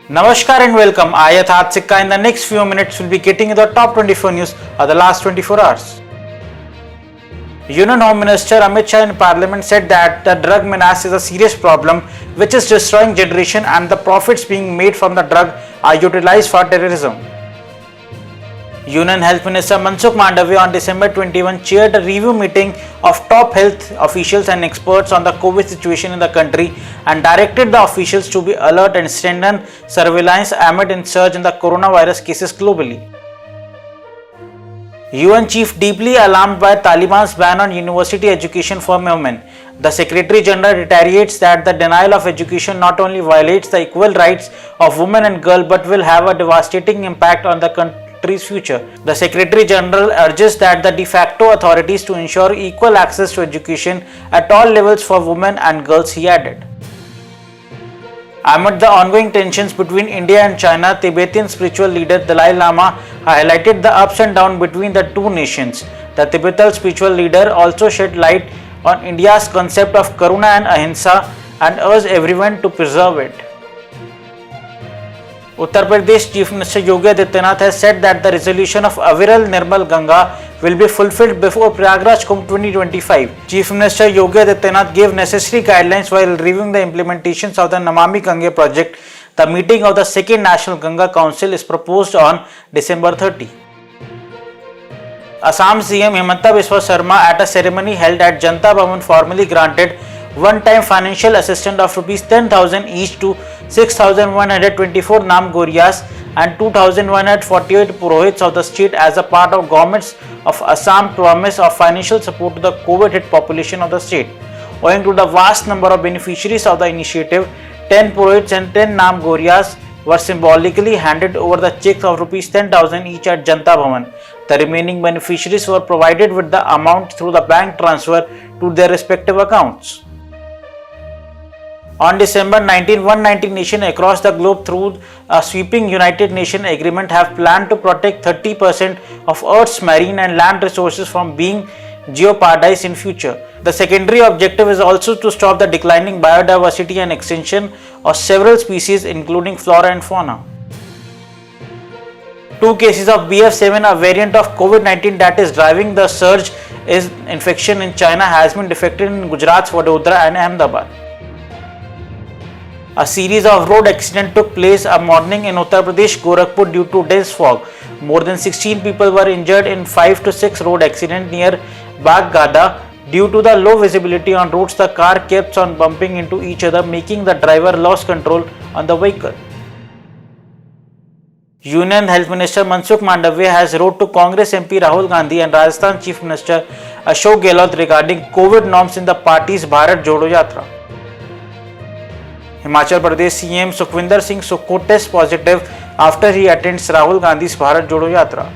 Namaskar and welcome. I Yatharth Sikka. In the next few minutes, we'll be getting you the top 24 news of the last 24 hours. Union Home Minister Amit Shah in Parliament said that the drug menace is a serious problem which is destroying generation and the profits being made from the drug are utilized for terrorism. Union Health Minister Mansukh Mandavia on December 21 chaired a review meeting of top health officials and experts on the COVID situation in the country and directed the officials to be alert and strengthen surveillance amid a surge in the coronavirus cases globally. UN chief deeply alarmed by Taliban's ban on university education for women. The Secretary General reiterates that the denial of education not only violates the equal rights of women and girls but will have a devastating impact on the country's future. The Secretary General urges that the de facto authorities to ensure equal access to education at all levels for women and girls, he added. Amid the ongoing tensions between India and China, Tibetan spiritual leader Dalai Lama highlighted the ups and downs between the two nations. The Tibetan spiritual leader also shed light on India's concept of Karuna and Ahimsa and urged everyone to preserve it. Uttar Pradesh Chief Minister Yogi Adityanath has said that the resolution of Aviral Nirmal Ganga will be fulfilled before Prayagraj Kumbh 2025. Chief Minister Yogi Adityanath gave necessary guidelines while reviewing the implementations of the Namami Gange project. The meeting of the Second National Ganga Council is proposed on December 30. Assam CM Himanta Biswa Sarma at a ceremony held at Janata Bhavan formally granted one-time financial assistance of Rs 10,000 each to 6,124 Nam Goriyas and 2,148 Purohits of the state as a part of government's of Assam promise of financial support to the COVID-hit population of the state. Owing to the vast number of beneficiaries of the initiative, 10 Purohits and 10 Nam Goriyas were symbolically handed over the checks of Rs 10,000 each at Janata Bhavan. The remaining beneficiaries were provided with the amount through the bank transfer to their respective accounts. On December 19, 190 nations across the globe through a sweeping United Nations agreement have planned to protect 30% of Earth's marine and land resources from being jeopardized in future. The secondary objective is also to stop the declining biodiversity and extinction of several species including flora and fauna. 2 cases of BF7, a variant of COVID-19 that is driving the surge in infection in China, has been detected in Gujarat's Vadodara and Ahmedabad. A series of road accidents took place a morning in Uttar Pradesh, Gorakhpur due to dense fog. More than 16 people were injured in 5 to 6 road accidents near Baghgada. Due to the low visibility on roads, the car kept on bumping into each other, making the driver lose control on the vehicle. Union Health Minister Mansukh Mandavia has wrote to Congress MP Rahul Gandhi and Rajasthan Chief Minister Ashok Gehlot regarding COVID norms in the party's Bharat Jodo Yatra. Himachal Pradesh CM Sukhwinder Singh Sukho tests positive after he attends Rahul Gandhi's Bharat Jodo Yatra.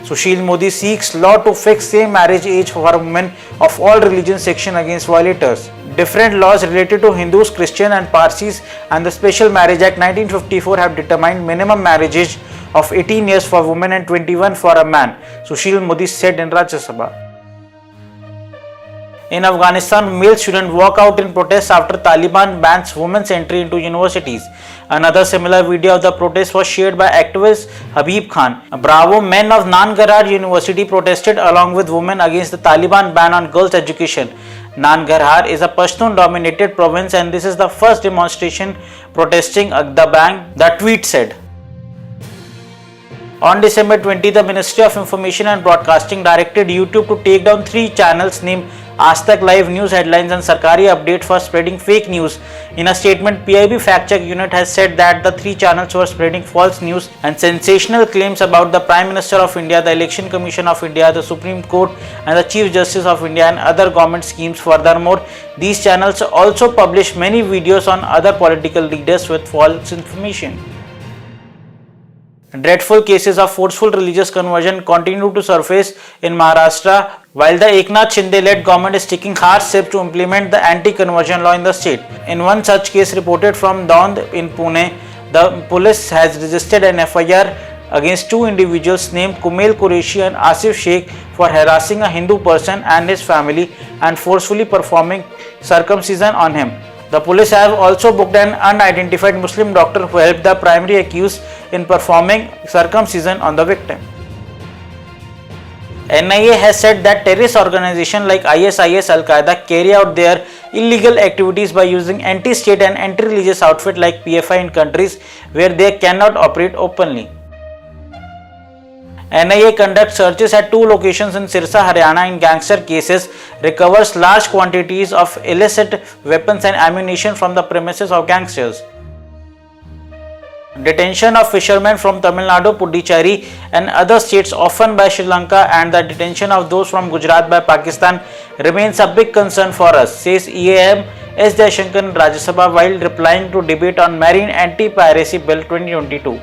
Sushil Modi seeks law to fix same marriage age for women of all religions section against violators. Different laws related to Hindus, Christians and Parsis and the Special Marriage Act 1954 have determined minimum marriage age of 18 years for women and 21 for a man, Sushil Modi said in Rajya Sabha. In Afghanistan, male students walk out in protest after Taliban bans women's entry into universities. Another similar video of the protest was shared by activist Habib Khan. Bravo men of Nangarhar University protested along with women against the Taliban ban on girls' education. Nangarhar is a Pashtun-dominated province and this is the first demonstration protesting the ban, the tweet said. On December 20, the Ministry of Information and Broadcasting directed YouTube to take down 3 channels named Aaj Tak Live News Headlines and Sarkari Update for spreading fake news. In a statement, PIB Fact Check Unit has said that the 3 channels were spreading false news and sensational claims about the Prime Minister of India, the Election Commission of India, the Supreme Court and the Chief Justice of India and other government schemes. Furthermore, these channels also publish many videos on other political leaders with false information. Dreadful cases of forceful religious conversion continue to surface in Maharashtra, while the Eknath Shinde-led government is taking harsh steps to implement the anti-conversion law in the state. In one such case reported from Daund in Pune, the police has registered an FIR against 2 individuals named Kumail Qureshi and Asif Sheikh for harassing a Hindu person and his family and forcefully performing circumcision on him. The police have also booked an unidentified Muslim doctor who helped the primary accused in performing circumcision on the victim. NIA has said that terrorist organizations like ISIS, Al-Qaeda carry out their illegal activities by using anti-state and anti-religious outfits like PFI in countries where they cannot operate openly. NIA conducts searches at 2 locations in Sirsa, Haryana in gangster cases, recovers large quantities of illicit weapons and ammunition from the premises of gangsters. Detention of fishermen from Tamil Nadu, Puducherry and other states often by Sri Lanka and the detention of those from Gujarat by Pakistan remains a big concern for us, says EAM S. Jaishankar in Rajya Sabha while replying to debate on Marine Anti-Piracy Bill 2022.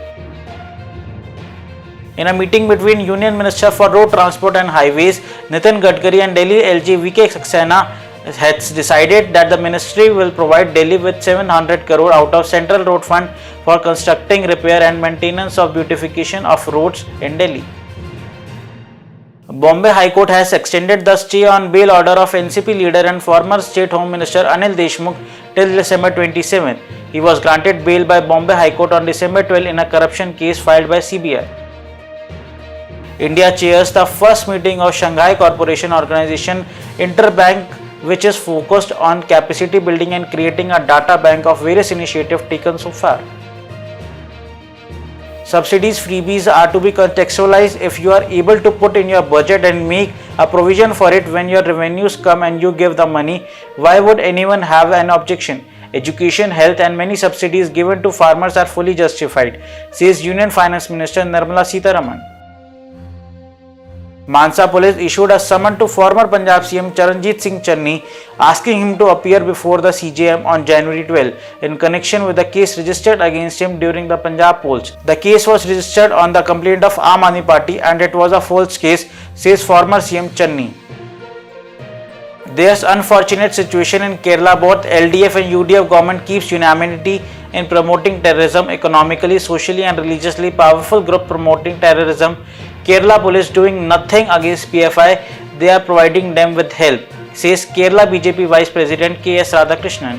In a meeting between Union Minister for Road Transport and Highways Nitin Gadkari and Delhi LG VK Saxena has decided that the ministry will provide Delhi with 700 crore out of Central Road Fund for constructing, repair and maintenance of beautification of roads in Delhi. Bombay High Court has extended the stay on bail order of NCP leader and former State Home Minister Anil Deshmukh till December 27. He was granted bail by Bombay High Court on December 12 in a corruption case filed by CBI. India chairs the first meeting of Shanghai Cooperation Organization Interbank, which is focused on capacity building and creating a data bank of various initiatives taken so far. Subsidies freebies are to be contextualized. If you are able to put in your budget and make a provision for it when your revenues come and you give the money, why would anyone have an objection? Education, health and many subsidies given to farmers are fully justified, says Union Finance Minister Nirmala Sitharaman. Mansa police issued a summon to former Punjab CM Charanjit Singh Channi asking him to appear before the CJM on January 12 in connection with the case registered against him during the Punjab polls. The case was registered on the complaint of Aam Aadmi Party and it was a false case, says former CM Channi. There's unfortunate situation in Kerala. Both LDF and UDF government keeps unanimity in promoting terrorism economically, socially and religiously. Powerful group promoting terrorism. Kerala police doing nothing against PFI, they are providing them with help, says Kerala BJP Vice President K.S. Radhakrishnan.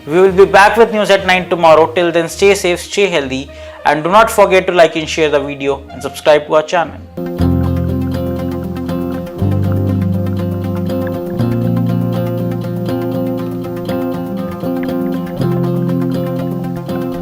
We will be back with news at 9 tomorrow. Till then, stay safe, stay healthy and do not forget to like and share the video and subscribe to our channel.